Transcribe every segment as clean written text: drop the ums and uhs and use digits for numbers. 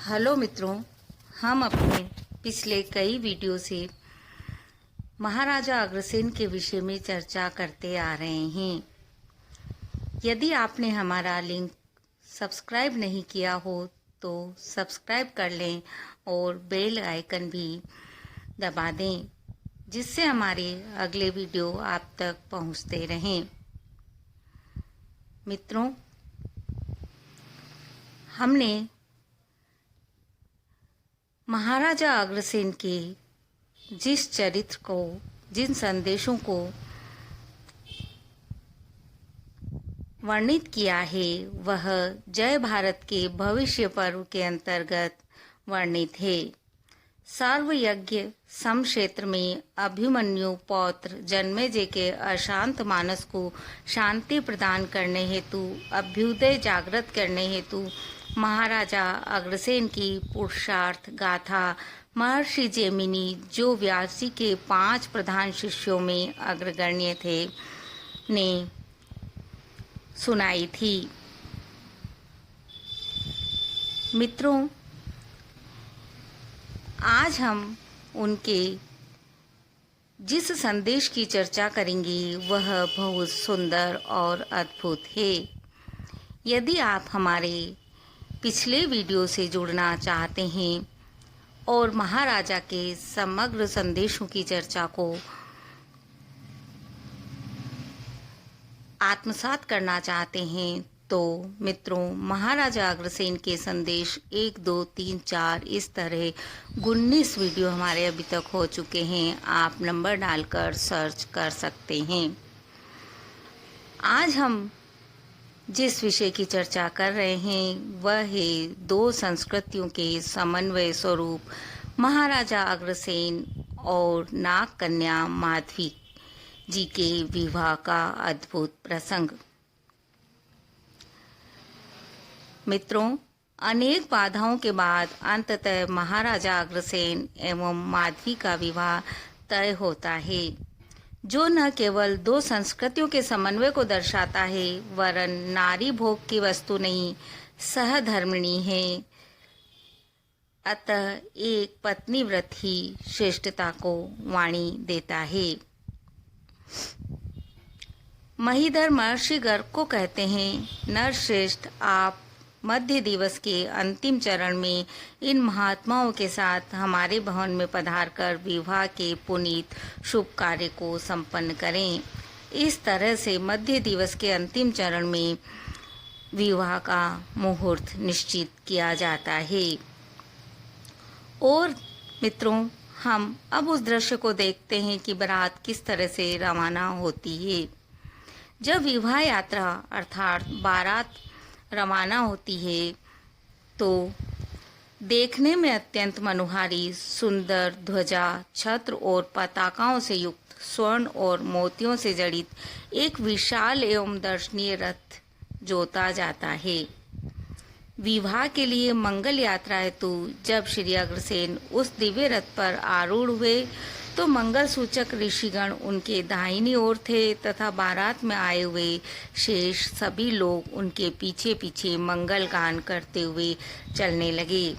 Hello मित्रों, हम अपने पिछले कई वीडियो से महाराजा अग्रसेन के विषय में चर्चा करते आ रहे हैं। यदि आपने हमारा लिंक सब्सक्राइब नहीं किया हो तो सब्सक्राइब कर लें और बेल आइकन भी दबा दें, जिससे हमारे अगले वीडियो आप तक पहुंचते रहें। मित्रों, हमने महाराजा अग्रसेन के जिस चरित्र को, जिन संदेशों को वर्णित किया है, वह जय भारत के भविष्य पर्व के अंतर्गत वर्णित है। सर्वयज्ञ समक्षेत्र में अभिमन्यु पौत्र जन्मेजय के अशांत मानस को शांति प्रदान करने हेतु, अभ्युदय जागृत करने हेतु महाराजा अग्रसेन की पुरुषार्थ गाथा महर्षि जैमिनी, जो व्यास जी के 5 प्रधान शिष्यों में अग्रगण्य थे, ने सुनाई थी। मित्रों, आज हम उनके जिस संदेश की चर्चा करेंगे वह बहुत सुंदर और अद्भुत है। यदि आप हमारे पिछले वीडियो से जुड़ना चाहते हैं और महाराजा के समग्र संदेशों की चर्चा को आत्मसात करना चाहते हैं, तो मित्रों, महाराजा अग्रसेन के संदेश 1, 2, 3, 4 इस तरह 19 वीडियो हमारे अभी तक हो चुके हैं। आप नंबर डालकर सर्च कर सकते हैं। आज हम जिस विषय की चर्चा कर रहे हैं वह है 2 संस्कृतियों के समन्वय स्वरूप महाराजा अग्रसेन और नाग कन्या माधवी जी के विवाह का अद्भुत प्रसंग। मित्रों, अनेक बाधाओं के बाद अंततः महाराजा अग्रसेन एवं माधवी का विवाह तय होता है, जो न केवल 2 संस्कृतियों के समन्वय को दर्शाता है, वरन नारी भोग की वस्तु नहीं, सहधर्मिणी है। अतः एक पत्नी व्रत ही श्रेष्ठता को वाणी देता है। महीधर महर्षि गर्ग को कहते हैं, नरश्रेष्ठ, आप मध्य दिवस के अंतिम चरण में इन महात्माओं के साथ हमारे भवन में पधारकर विवाह के पुनीत शुभ कार्य को संपन्न करें। इस तरह से मध्य दिवस के अंतिम चरण में विवाह का मुहूर्त निश्चित किया जाता है। और मित्रों, हम अब उस दृश्य को देखते हैं कि बारात किस तरह से रवाना होती है। जब विवाह यात्रा अर्थात बारात रवाना होती है तो देखने में अत्यंत मनोहारी, सुंदर ध्वजा, छत्र और पताकाओं से युक्त, स्वर्ण और मोतियों से जड़ित एक विशाल एवं दर्शनीय रथ जोता जाता है। विवाह के लिए मंगल यात्रा हेतु जब श्री अग्रसेन उस दिव्य रथ पर आरूढ़ हुए तो मंगल सूचक ऋषिगण उनके दाहिनी ओर थे तथा बारात में आए हुए शेष सभी लोग उनके पीछे पीछे मंगल गान करते हुए चलने लगे।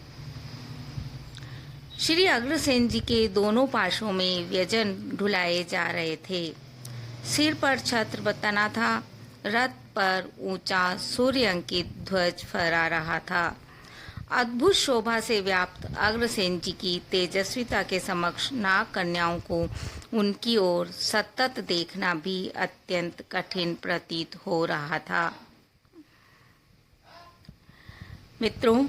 श्री अग्रसेन जी के दोनों पार्श्वों में व्यंजन ढुलाए जा रहे थे। सिर पर छत्र तना था। रथ पर ऊंचा सूर्य अंकित ध्वज फहरा रहा था। अद्भुत शोभा से व्याप्त अग्रसेन जी की तेजस्विता के समक्ष नाग कन्याओं को उनकी ओर सतत देखना भी अत्यंत कठिन प्रतीत हो रहा था। मित्रों,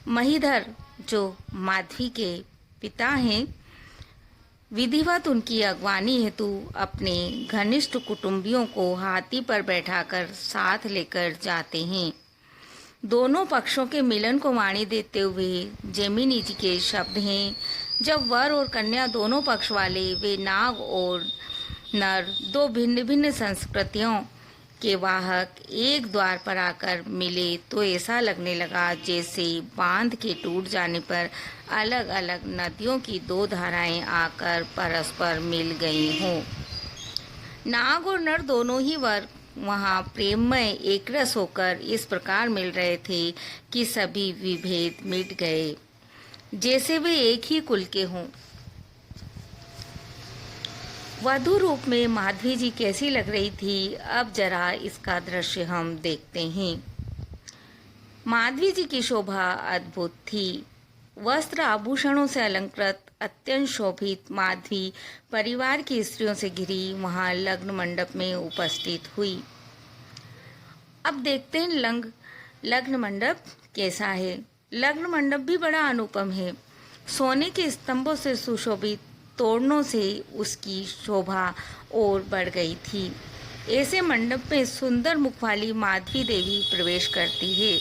महीधर जो माधवी के पिता हैं, विधिवत उनकी अगवानी हेतु अपने घनिष्ठ कुटुंबियों को हाथी पर बैठाकर साथ लेकर जाते हैं। दोनों पक्षों के मिलन को वाणी देते हुए जैमिनी जी के शब्द हैं, जब वर और कन्या दोनों पक्ष वाले वे नाग और नर 2 भिन्न भिन्न संस्कृतियों के वाहक एक द्वार पर आकर मिले तो ऐसा लगने लगा जैसे बांध के टूट जाने पर अलग अलग नदियों की 2 धाराएं आकर परस्पर मिल गई हों। नाग और नर दोनों ही वर वहाँ प्रेममय एकरस होकर इस प्रकार मिल रहे थे कि सभी विभेद मिट गए, जैसे वे एक ही कुल के हों। वधू रूप में माधवी जी कैसी लग रही थी, अब जरा इसका दृश्य हम देखते हैं। माधवी जी की शोभा अद्भुत थी। वस्त्र आभूषणों से अलंकृत अत्यंत शोभित माधवी परिवार की स्त्रियों से घिरी वहां लग्न मंडप में उपस्थित हुई। अब देखते हैं लग्न मंडप कैसा है। लग्न मंडप भी बड़ा अनुपम है। सोने के स्तंभों से सुशोभित तोरणों से उसकी शोभा और बढ़ गई थी। ऐसे मंडप में सुंदर मुख वाली माधवी देवी प्रवेश करती है।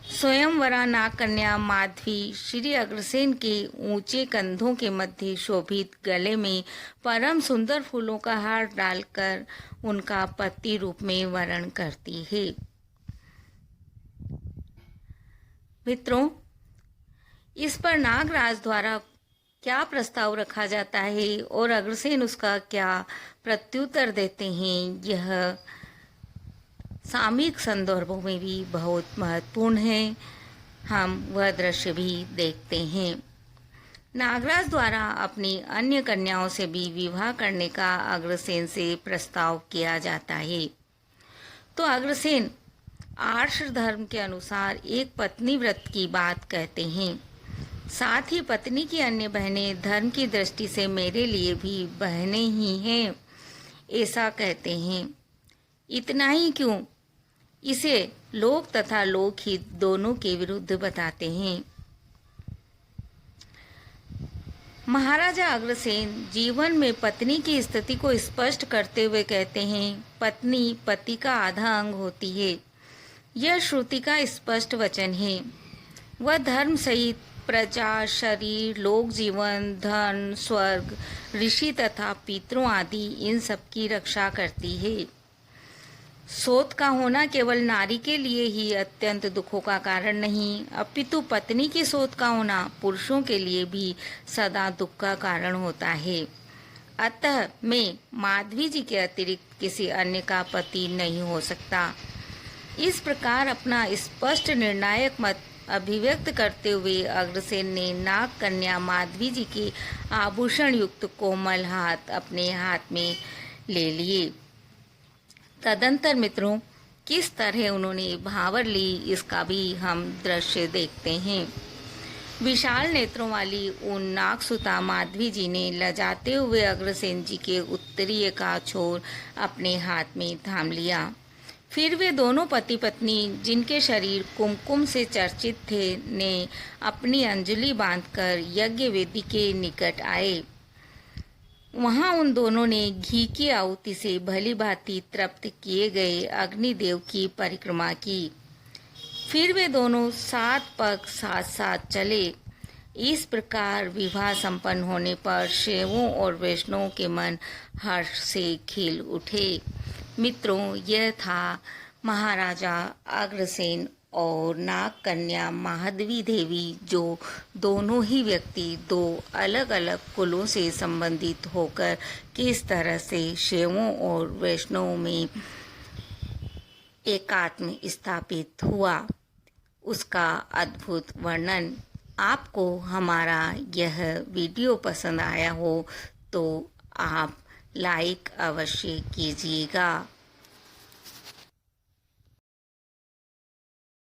स्वयंवरा नाग कन्या माधवी श्री अग्रसेन के ऊंचे कंधों के मध्य शोभित गले में परम सुंदर फूलों का हार डालकर उनका पति रूप में वर्ण करती है। मित्रों, इस पर नागराज द्वारा क्या प्रस्ताव रखा जाता है और अग्रसेन उसका क्या प्रत्युत्तर देते हैं, यह सामयिक संदर्भों में भी बहुत महत्वपूर्ण है। हम वह दृश्य भी देखते हैं। नागराज द्वारा अपनी अन्य कन्याओं से भी विवाह करने का अग्रसेन से प्रस्ताव किया जाता है। तो अग्रसेन आर्ष धर्म के अनुसार एक पत्नी व्रत की बात कहते हैं। साथ ही पत्नी की अन्य बहनें धर्म की दृष्टि से मेरे लिए भी बहनें ही हैं, ऐसा कहते हैं। इतना ही क्यों, इसे लोक तथा लोकहित दोनों के विरुद्ध बताते हैं। महाराजा अग्रसेन जीवन में पत्नी की स्थिति को स्पष्ट करते हुए कहते हैं, पत्नी पति का आधा अंग होती है। यह श्रुति का स्पष्ट वचन है। वह धर्म सहित प्रजा, शरीर, लोक जीवन, धन, स्वर्ग, ऋषि तथा पितरों आदि इन सब की रक्षा करती है। सोत का होना केवल नारी के लिए ही अत्यंत दुखों का कारण नहीं, अपितु पत्नी की सोत का होना पुरुषों के लिए भी सदा दुख का कारण होता है। अतः मैं माधवी जी के अतिरिक्त किसी अन्य का पति नहीं हो सकता। इस प्रकार अपना स्पष्ट निर्णायक मत अभिव्यक्त करते हुए अग्रसेन ने नाग कन्या माधवी जी के आभूषण युक्त कोमल हाथ अपने हाथ में ले लिए। तदंतर मित्रों, किस तरह उन्होंने भावर ली, इसका भी हम दृश्य देखते हैं। विशाल नेत्रों वाली उन नागसुता माधवी जी ने लजाते हुए अग्रसेन जी के उत्तरीय का छोर अपने हाथ में थाम लिया। फिर वे दोनों पति पत्नी, जिनके शरीर कुमकुम से चर्चित थे, ने अपनी अंजलि बांधकर यज्ञ वेदी के निकट आए। वहां उन दोनों ने घी की आहुति से भली भांति तृप्त किए गए अग्निदेव की परिक्रमा की। फिर वे दोनों 7 पग साथ साथ चले। इस प्रकार विवाह संपन्न होने पर शैवों और वैष्णवों के मन हर्ष से खिल उठे। मित्रों, यह था महाराजा अग्रसेन और नाग कन्या माधवी देवी, जो दोनों ही व्यक्ति दो अलग अलग कुलों से संबंधित होकर किस तरह से शैवों और वैष्णवों में एकात्म स्थापित हुआ, उसका अद्भुत वर्णन। आपको हमारा यह वीडियो पसंद आया हो तो आप लाइक अवश्य कीजिएगा।